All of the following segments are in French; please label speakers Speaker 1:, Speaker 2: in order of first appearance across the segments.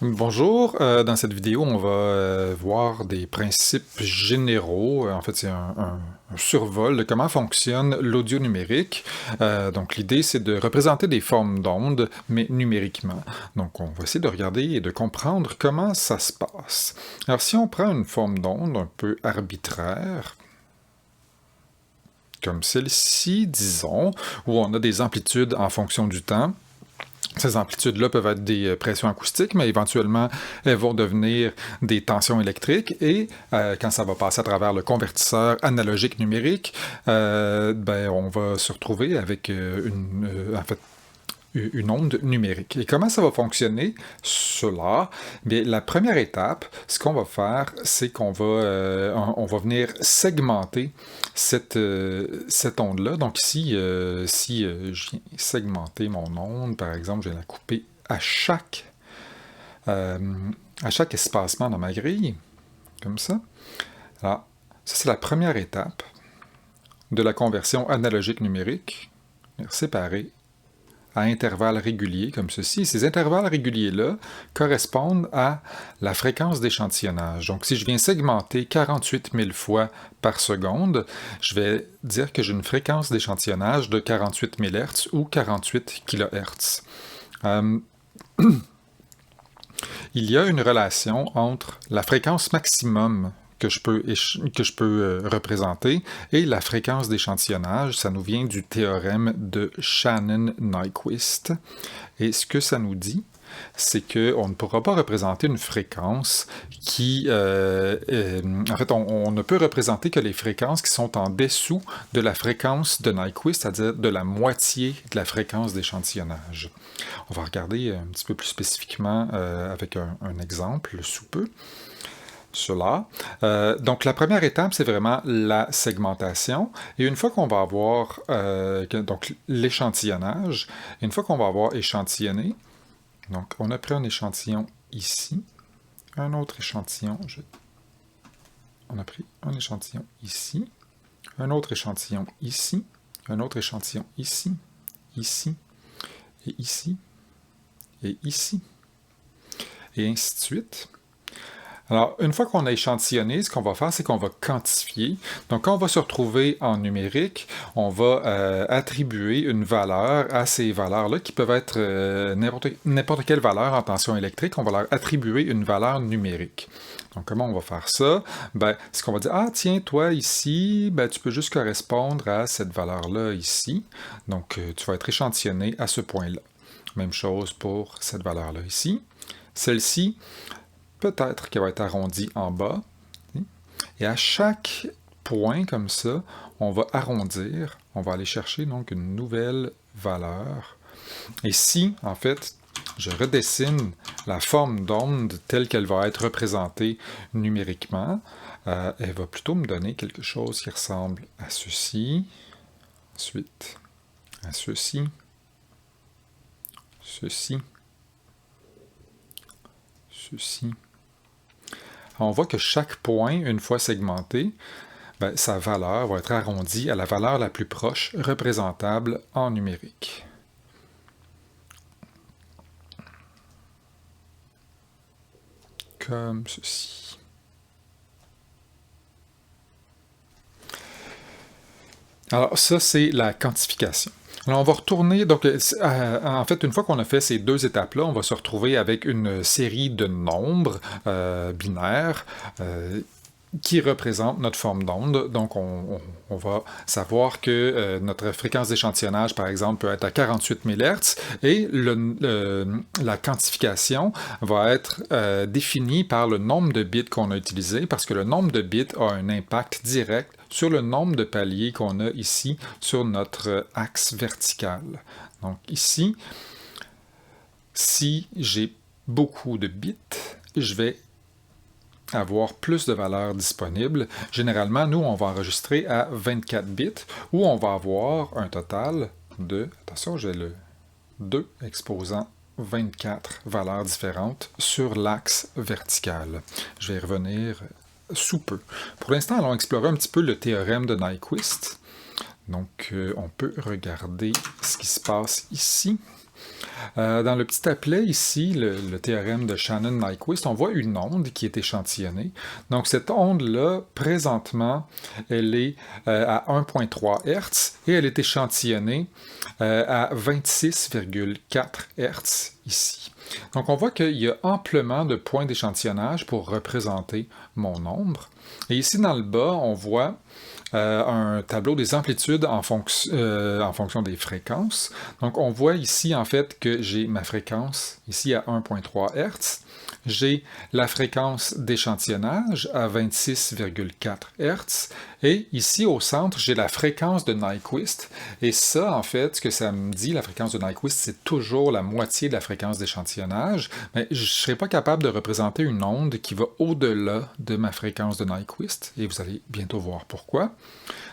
Speaker 1: Bonjour, dans cette vidéo, on va voir des principes généraux. En fait, c'est un survol de comment fonctionne l'audio numérique. Donc, l'idée, c'est de représenter des formes d'ondes, mais numériquement. Donc, on va essayer de regarder et de comprendre comment ça se passe. Alors, si on prend une forme d'onde un peu arbitraire, comme celle-ci, disons, où on a des amplitudes en fonction du temps, ces amplitudes-là peuvent être des pressions acoustiques, mais éventuellement, elles vont devenir des tensions électriques. Et quand ça va passer à travers le convertisseur analogique numérique, on va se retrouver avec une onde numérique. Et comment ça va fonctionner, cela? Bien, la première étape, ce qu'on va faire, c'est on va venir segmenter cette onde-là. Donc ici, si je viens segmenter mon onde, par exemple, je vais la couper euh, à chaque espacement dans ma grille, comme ça. Alors, ça, c'est la première étape de la conversion analogique numérique. Séparer à intervalles réguliers comme ceci. Ces intervalles réguliers-là correspondent à la fréquence d'échantillonnage. Donc, si je viens segmenter 48 000 fois par seconde, je vais dire que j'ai une fréquence d'échantillonnage de 48 000 Hz ou 48 kHz. Il y a une relation entre la fréquence maximum que je peux représenter et la fréquence d'échantillonnage. Ça nous vient du théorème de Shannon-Nyquist. Et ce que ça nous dit, c'est qu'on ne pourra pas représenter une fréquence qui... en fait, on ne peut représenter que les fréquences qui sont en dessous de la fréquence de Nyquist, c'est-à-dire de la moitié de la fréquence d'échantillonnage. On va regarder un petit peu plus spécifiquement avec un exemple sous peu. Cela. Donc, la première étape, c'est vraiment la segmentation. Et une fois qu'on va avoir donc l'échantillonnage, une fois qu'on va avoir échantillonné, donc on a pris un échantillon ici, un autre échantillon, on a pris un échantillon ici, un autre échantillon ici, un autre échantillon ici, ici, et ici, et ici, et ainsi de suite. Alors, une fois qu'on a échantillonné, ce qu'on va faire, c'est qu'on va quantifier. Donc, quand on va se retrouver en numérique, on va attribuer une valeur à ces valeurs-là, qui peuvent être n'importe quelle valeur en tension électrique. On va leur attribuer une valeur numérique. Donc, comment on va faire ça? Ce qu'on va dire, ah tiens, toi ici, tu peux juste correspondre à cette valeur-là ici. Donc, tu vas être échantillonné à ce point-là. Même chose pour cette valeur-là ici. Celle-ci, peut-être qu'elle va être arrondie en bas. Et à chaque point comme ça, on va arrondir, on va aller chercher donc une nouvelle valeur. Et si, en fait, je redessine la forme d'onde telle qu'elle va être représentée numériquement, elle va plutôt me donner quelque chose qui ressemble à ceci, ensuite à ceci, ceci, ceci. On voit que chaque point, une fois segmenté, sa valeur va être arrondie à la valeur la plus proche représentable en numérique. Comme ceci. Alors ça, c'est la quantification. Alors on va retourner, donc en fait, une fois qu'on a fait ces deux étapes-là, on va se retrouver avec une série de nombres binaires qui représentent notre forme d'onde. Donc on va savoir que notre fréquence d'échantillonnage, par exemple, peut être à 48 000 Hz et la quantification va être définie par le nombre de bits qu'on a utilisé, parce que le nombre de bits a un impact direct sur le nombre de paliers qu'on a ici sur notre axe vertical. Donc ici, si j'ai beaucoup de bits, je vais avoir plus de valeurs disponibles. Généralement, nous, on va enregistrer à 24 bits, où on va avoir un total de, attention, j'ai le 2 exposant 24 valeurs différentes sur l'axe vertical. Je vais y revenir sous peu. Pour l'instant, allons explorer un petit peu le théorème de Nyquist. Donc, on peut regarder ce qui se passe ici. Dans le petit applet ici, le théorème de Shannon-Nyquist, on voit une onde qui est échantillonnée. Donc cette onde-là, présentement, elle est à 1,3 Hz et elle est échantillonnée à 26,4 Hz ici. Donc on voit qu'il y a amplement de points d'échantillonnage pour représenter mon nombre. Et ici dans le bas, on voit un tableau des amplitudes en fonction des fréquences. Donc on voit ici en fait que j'ai ma fréquence ici à 1,3 Hz. J'ai la fréquence d'échantillonnage à 26,4 Hz. Et ici au centre, j'ai la fréquence de Nyquist. Et ça, en fait, ce que ça me dit, la fréquence de Nyquist, c'est toujours la moitié de la fréquence d'échantillonnage. Mais je ne serai pas capable de représenter une onde qui va au-delà de ma fréquence de Nyquist. Et vous allez bientôt voir pourquoi.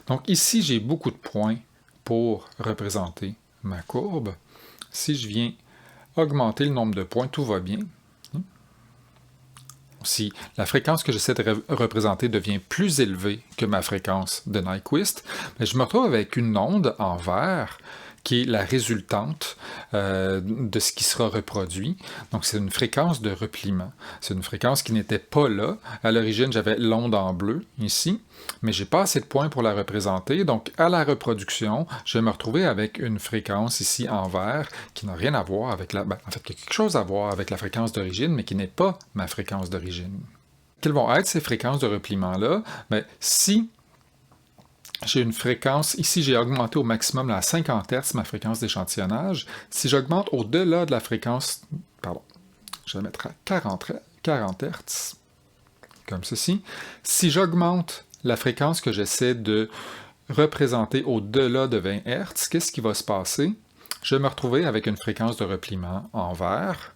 Speaker 1: Donc ici, j'ai beaucoup de points pour représenter ma courbe. Si je viens augmenter le nombre de points, tout va bien. Si la fréquence que j'essaie de représenter devient plus élevée que ma fréquence de Nyquist, je me retrouve avec une onde en vert qui est la résultante de ce qui sera reproduit. Donc c'est une fréquence de repliement. C'est une fréquence qui n'était pas là. À l'origine, j'avais l'onde en bleu ici, mais j'ai pas assez de points pour la représenter. Donc à la reproduction, je vais me retrouver avec une fréquence ici en vert qui n'a rien à voir avec la... en fait, qui a quelque chose à voir avec la fréquence d'origine, mais qui n'est pas ma fréquence d'origine. Quelles vont être ces fréquences de repliement-là? Si j'ai une fréquence, ici j'ai augmenté au maximum à 50 Hz ma fréquence d'échantillonnage. Si j'augmente au-delà de la fréquence, je vais mettre à 40 Hz, comme ceci. Si j'augmente la fréquence que j'essaie de représenter au-delà de 20 Hz, qu'est-ce qui va se passer? Je vais me retrouver avec une fréquence de repliement en vert,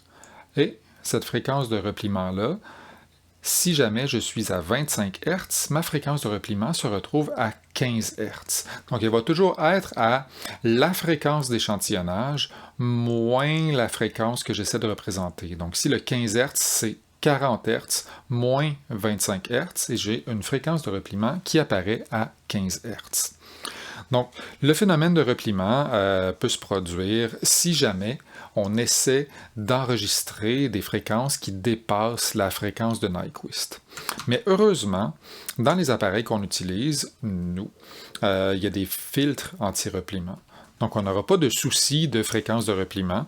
Speaker 1: et cette fréquence de repliement-là, si jamais je suis à 25 Hz, ma fréquence de repliement se retrouve à 15 Hz. Donc, elle va toujours être à la fréquence d'échantillonnage moins la fréquence que j'essaie de représenter. Donc, si le 15 Hz, c'est 40 Hz moins 25 Hz, et j'ai une fréquence de repliement qui apparaît à 15 Hz. Donc, le phénomène de repliement peut se produire si jamais on essaie d'enregistrer des fréquences qui dépassent la fréquence de Nyquist. Mais heureusement, dans les appareils qu'on utilise, nous, il y a des filtres anti-repliement. Donc, on n'aura pas de souci de fréquence de repliement.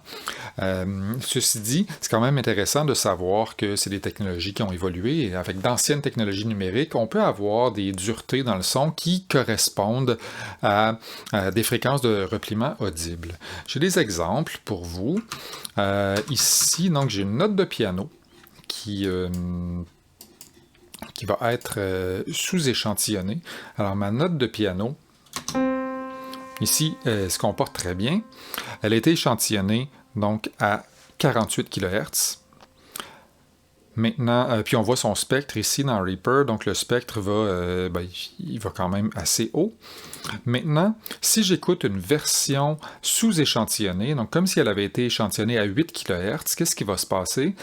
Speaker 1: Ceci dit, c'est quand même intéressant de savoir que c'est des technologies qui ont évolué et avec d'anciennes technologies numériques, on peut avoir des duretés dans le son qui correspondent à des fréquences de repliement audibles. J'ai des exemples pour vous. Ici, donc, j'ai une note de piano qui va être sous-échantillonnée. Alors, ma note de piano, ici, elle se comporte très bien. Elle a été échantillonnée donc à 48 kHz. Maintenant, puis on voit son spectre ici dans Reaper, donc le spectre il va quand même assez haut. Maintenant, si j'écoute une version sous-échantillonnée, donc comme si elle avait été échantillonnée à 8 kHz, qu'est-ce qui va se passer?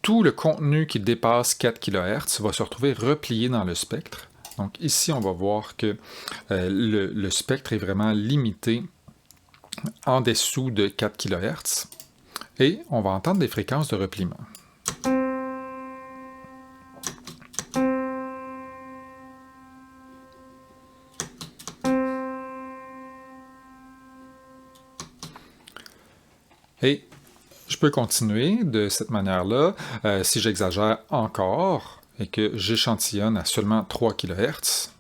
Speaker 1: Tout le contenu qui dépasse 4 kHz va se retrouver replié dans le spectre. Donc ici, on va voir que le spectre est vraiment limité en dessous de 4 kHz et on va entendre des fréquences de repliement. Et je peux continuer de cette manière-là. Si j'exagère encore et que j'échantillonne à seulement 3 kHz,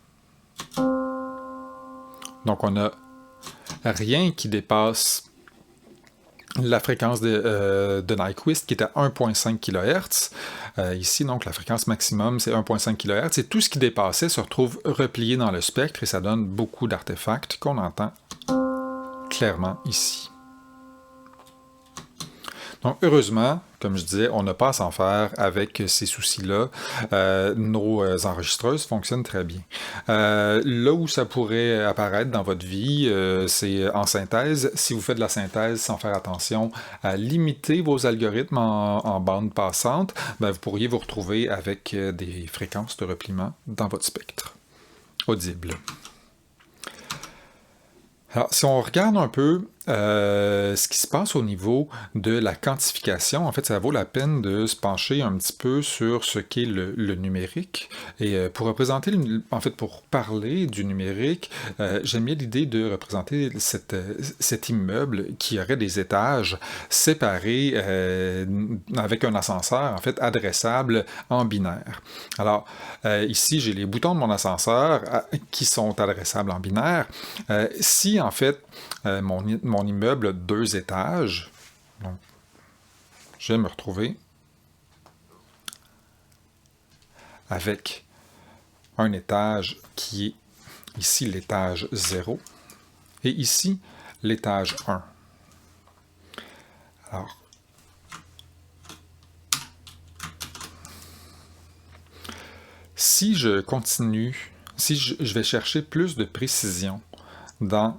Speaker 1: donc on n'a rien qui dépasse la fréquence de Nyquist qui est à 1,5 kHz. Ici, donc, la fréquence maximum, c'est 1,5 kHz. Et tout ce qui dépassait se retrouve replié dans le spectre et ça donne beaucoup d'artefacts qu'on entend clairement ici. Donc, heureusement, comme je disais, on n'a pas à s'en faire avec ces soucis-là. Nos enregistreuses fonctionnent très bien. Là où ça pourrait apparaître dans votre vie, c'est en synthèse. Si vous faites de la synthèse sans faire attention à limiter vos algorithmes en bande passante, vous pourriez vous retrouver avec des fréquences de repliement dans votre spectre audible. Alors, si on regarde un peu ce qui se passe au niveau de la quantification, en fait, ça vaut la peine de se pencher un petit peu sur ce qu'est le numérique. Et pour représenter, en fait, pour parler du numérique, j'aime bien l'idée de représenter cet immeuble qui aurait des étages séparés avec un ascenseur, en fait, adressable en binaire. Alors, ici, j'ai les boutons de mon ascenseur qui sont adressables en binaire. Si, en fait, mon immeuble a 2 étages, donc, je vais me retrouver avec un étage qui est ici l'étage 0 et ici l'étage 1. Alors, si je continue, si je vais chercher plus de précision dans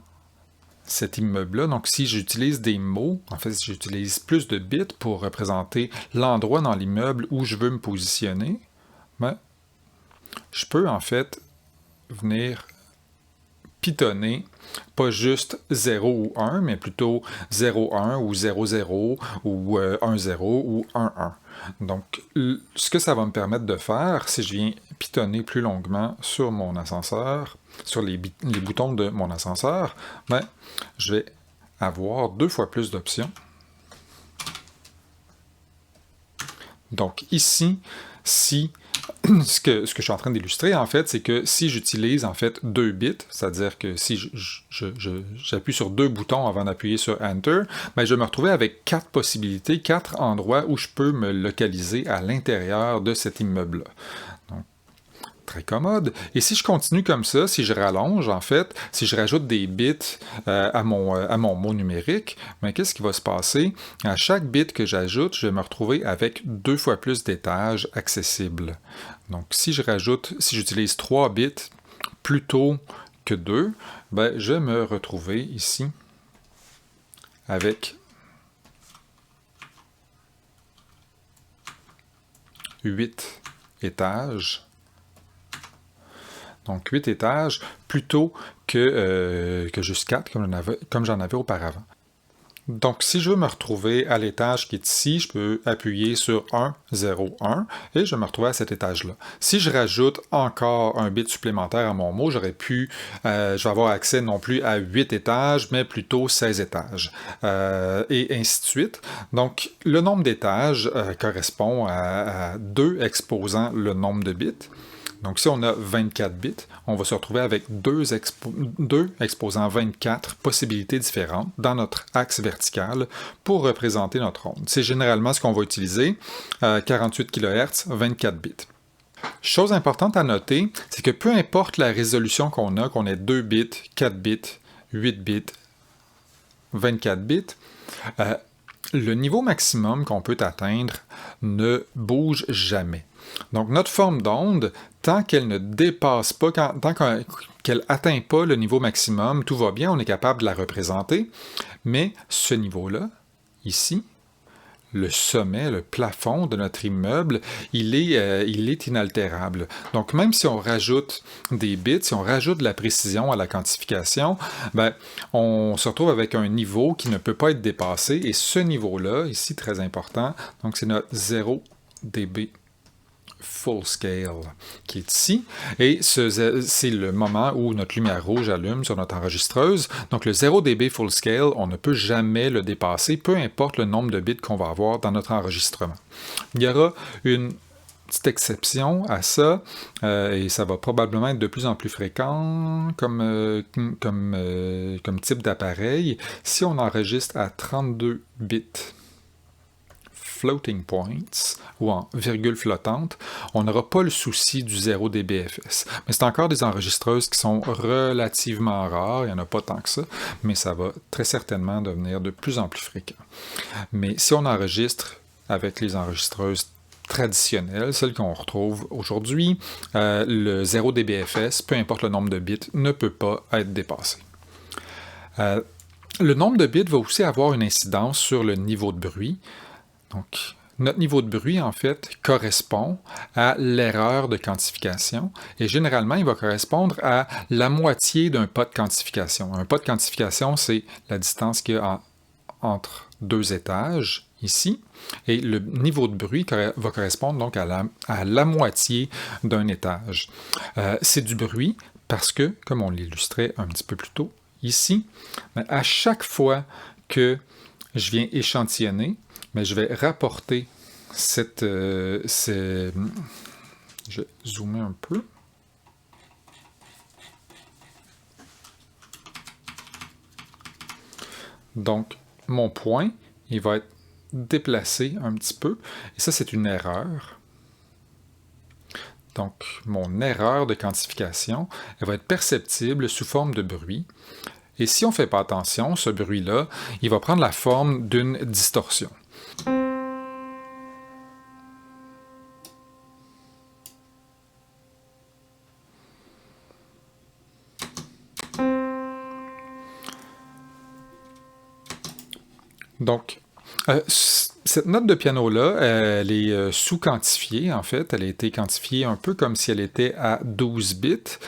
Speaker 1: cet immeuble-là, donc si j'utilise des mots, en fait, si j'utilise plus de bits pour représenter l'endroit dans l'immeuble où je veux me positionner, ben, je peux en fait venir pitonner pas juste 0 ou 1, mais plutôt 0,1 ou 0,0 ou 1,0 ou 1,1. Donc, ce que ça va me permettre de faire, si je viens pitonner plus longuement sur mon ascenseur, sur les boutons de mon ascenseur, ben, je vais avoir 2 fois plus d'options. Donc ici, si ce que je suis en train d'illustrer, en fait, c'est que si j'utilise, en fait, 2 bits, c'est-à-dire que si j'appuie sur 2 boutons avant d'appuyer sur Enter, ben, je vais me retrouver avec 4 possibilités, 4 endroits où je peux me localiser à l'intérieur de cet immeuble-là. Donc, très commode. Et si je continue comme ça, si je rallonge, en fait, si je rajoute des bits à mon mot numérique, ben, qu'est-ce qui va se passer? À chaque bit que j'ajoute, je vais me retrouver avec 2 fois plus d'étages accessibles. Donc, si j'utilise 3 bits plutôt que 2, ben, je vais me retrouver ici avec 8 étages. Donc 8 étages, plutôt que juste 4, comme j'en avais auparavant. Donc, si je veux me retrouver à l'étage qui est ici, je peux appuyer sur 1, 0, 1, et je vais me retrouver à cet étage-là. Si je rajoute encore un bit supplémentaire à mon mot, je vais avoir accès non plus à 8 étages, mais plutôt 16 étages, et ainsi de suite. Donc, le nombre d'étages correspond à 2 exposant le nombre de bits. Donc, si on a 24 bits, on va se retrouver avec 2 exposant 24 possibilités différentes dans notre axe vertical pour représenter notre onde. C'est généralement ce qu'on va utiliser, 48 kHz, 24 bits. Chose importante à noter, c'est que peu importe la résolution qu'on ait 2 bits, 4 bits, 8 bits, 24 bits, le niveau maximum qu'on peut atteindre ne bouge jamais. Donc, notre forme d'onde, tant qu'elle ne dépasse pas, tant qu'elle n'atteint pas le niveau maximum, tout va bien, on est capable de la représenter. Mais ce niveau-là, ici, le sommet, le plafond de notre immeuble, il est inaltérable. Donc, même si on rajoute des bits, si on rajoute de la précision à la quantification, ben, on se retrouve avec un niveau qui ne peut pas être dépassé. Et ce niveau-là, ici, très important, donc c'est notre 0 dB full scale qui est ici, et c'est le moment où notre lumière rouge allume sur notre enregistreuse. Donc le 0 dB full scale, on ne peut jamais le dépasser, peu importe le nombre de bits qu'on va avoir dans notre enregistrement. Il y aura une petite exception à ça, et ça va probablement être de plus en plus fréquent comme type d'appareil. Si on enregistre à 32 bits, floating points, ou en virgule flottante, on n'aura pas le souci du 0 dBFS. Mais c'est encore des enregistreuses qui sont relativement rares, il n'y en a pas tant que ça, mais ça va très certainement devenir de plus en plus fréquent. Mais si on enregistre avec les enregistreuses traditionnelles, celles qu'on retrouve aujourd'hui, le 0 dBFS, peu importe le nombre de bits, ne peut pas être dépassé. Le nombre de bits va aussi avoir une incidence sur le niveau de bruit. Donc, Notre niveau de bruit, en fait, correspond à l'erreur de quantification et généralement, il va correspondre à la moitié d'un pas de quantification. Un pas de quantification, c'est la distance qu'il y a entre deux étages, ici, et le niveau de bruit va correspondre donc à la moitié d'un étage. C'est du bruit parce que, comme on l'illustrait un petit peu plus tôt, ici, à chaque fois que je viens échantillonner, mais je vais rapporter je vais zoomer un peu. Donc, mon point, il va être déplacé un petit peu. Et ça, c'est une erreur. Donc, mon erreur de quantification, elle va être perceptible sous forme de bruit. Et si on ne fait pas attention, ce bruit-là, il va prendre la forme d'une distorsion. Donc, cette note de piano-là, elle est sous-quantifiée, en fait. Elle a été quantifiée un peu comme si elle était à 12 bits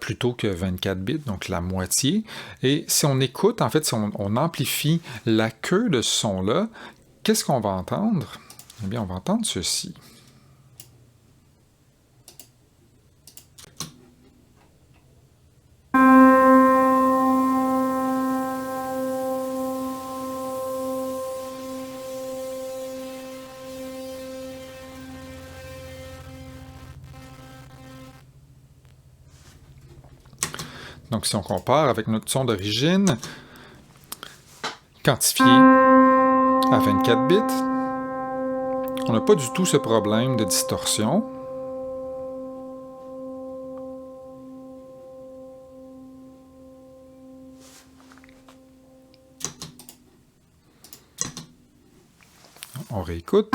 Speaker 1: plutôt que 24 bits, donc la moitié. Et si on écoute, en fait, si on amplifie la queue de ce son-là, qu'est-ce qu'on va entendre? Eh bien, on va entendre ceci. Donc, si on compare avec notre son d'origine, quantifié à 24 bits, on n'a pas du tout ce problème de distorsion. On réécoute.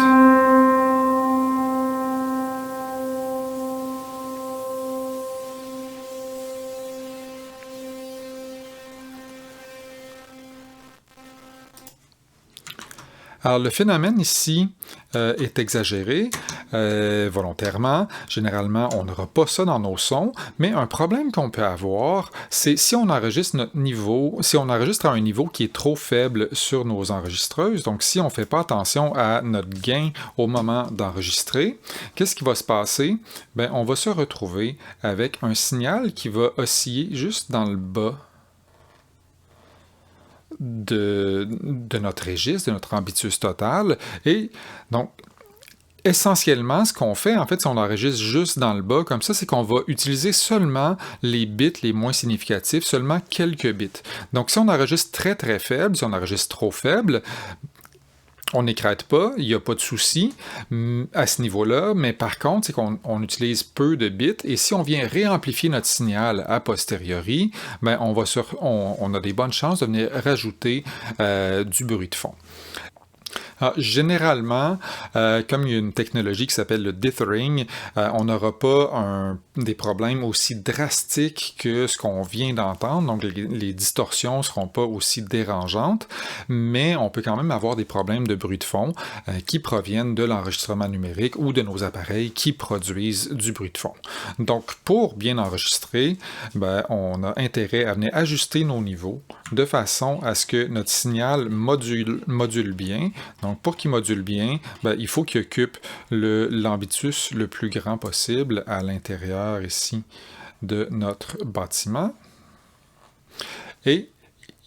Speaker 1: Alors, le phénomène ici est exagéré volontairement. Généralement, on n'aura pas ça dans nos sons, mais un problème qu'on peut avoir, c'est si on enregistre notre niveau, si on enregistre à un niveau qui est trop faible sur nos enregistreuses, donc si on ne fait pas attention à notre gain au moment d'enregistrer, qu'est-ce qui va se passer? Bien, on va se retrouver avec un signal qui va osciller juste dans le bas de notre registre, de notre ambitus total. Et donc, essentiellement, ce qu'on fait, en fait, si on enregistre juste dans le bas, comme ça, c'est qu'on va utiliser seulement les bits les moins significatifs, seulement quelques bits. Donc, si on enregistre très, très faible, si on enregistre trop faible, on n'écrète pas, il n'y a pas de souci à ce niveau-là, mais par contre, c'est qu'on utilise peu de bits, et si on vient réamplifier notre signal a posteriori, ben on a des bonnes chances de venir rajouter du bruit de fond. Alors, généralement, comme il y a une technologie qui s'appelle le dithering, on n'aura pas des problèmes aussi drastiques que ce qu'on vient d'entendre, donc les distorsions ne seront pas aussi dérangeantes, mais on peut quand même avoir des problèmes de bruit de fond qui proviennent de l'enregistrement numérique ou de nos appareils qui produisent du bruit de fond. Donc, pour bien enregistrer, ben, on a intérêt à venir ajuster nos niveaux de façon à ce que notre signal module bien. Donc, pour qu'il module bien, ben, il faut qu'il occupe l'ambitus le plus grand possible à l'intérieur ici de notre bâtiment. Et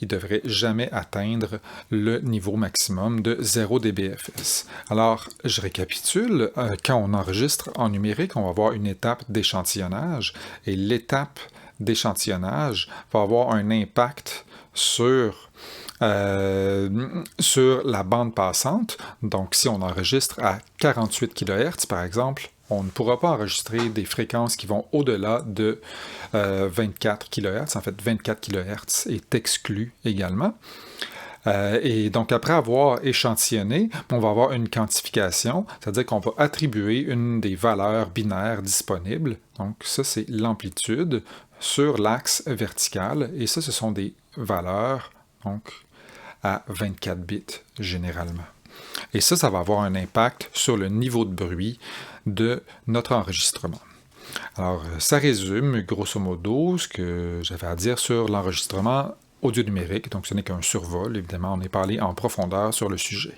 Speaker 1: il ne devrait jamais atteindre le niveau maximum de 0 dBFS. Alors, je récapitule. Quand on enregistre en numérique, on va avoir une étape d'échantillonnage. Et l'étape d'échantillonnage va avoir un impact sur la bande passante. Donc, si on enregistre à 48 kHz, par exemple, on ne pourra pas enregistrer des fréquences qui vont au-delà de 24 kHz. En fait, 24 kHz est exclu également. Et donc, après avoir échantillonné, on va avoir une quantification, c'est-à-dire qu'on va attribuer une des valeurs binaires disponibles. Donc, ça, c'est l'amplitude sur l'axe vertical. Et ça, ce sont des valeurs donc, à 24 bits généralement. Et ça va avoir un impact sur le niveau de bruit de notre enregistrement. Alors, ça résume grosso modo ce que j'avais à dire sur l'enregistrement audio numérique. Donc, ce n'est qu'un survol. Évidemment, on est pas allé en profondeur sur le sujet.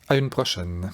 Speaker 1: À une prochaine.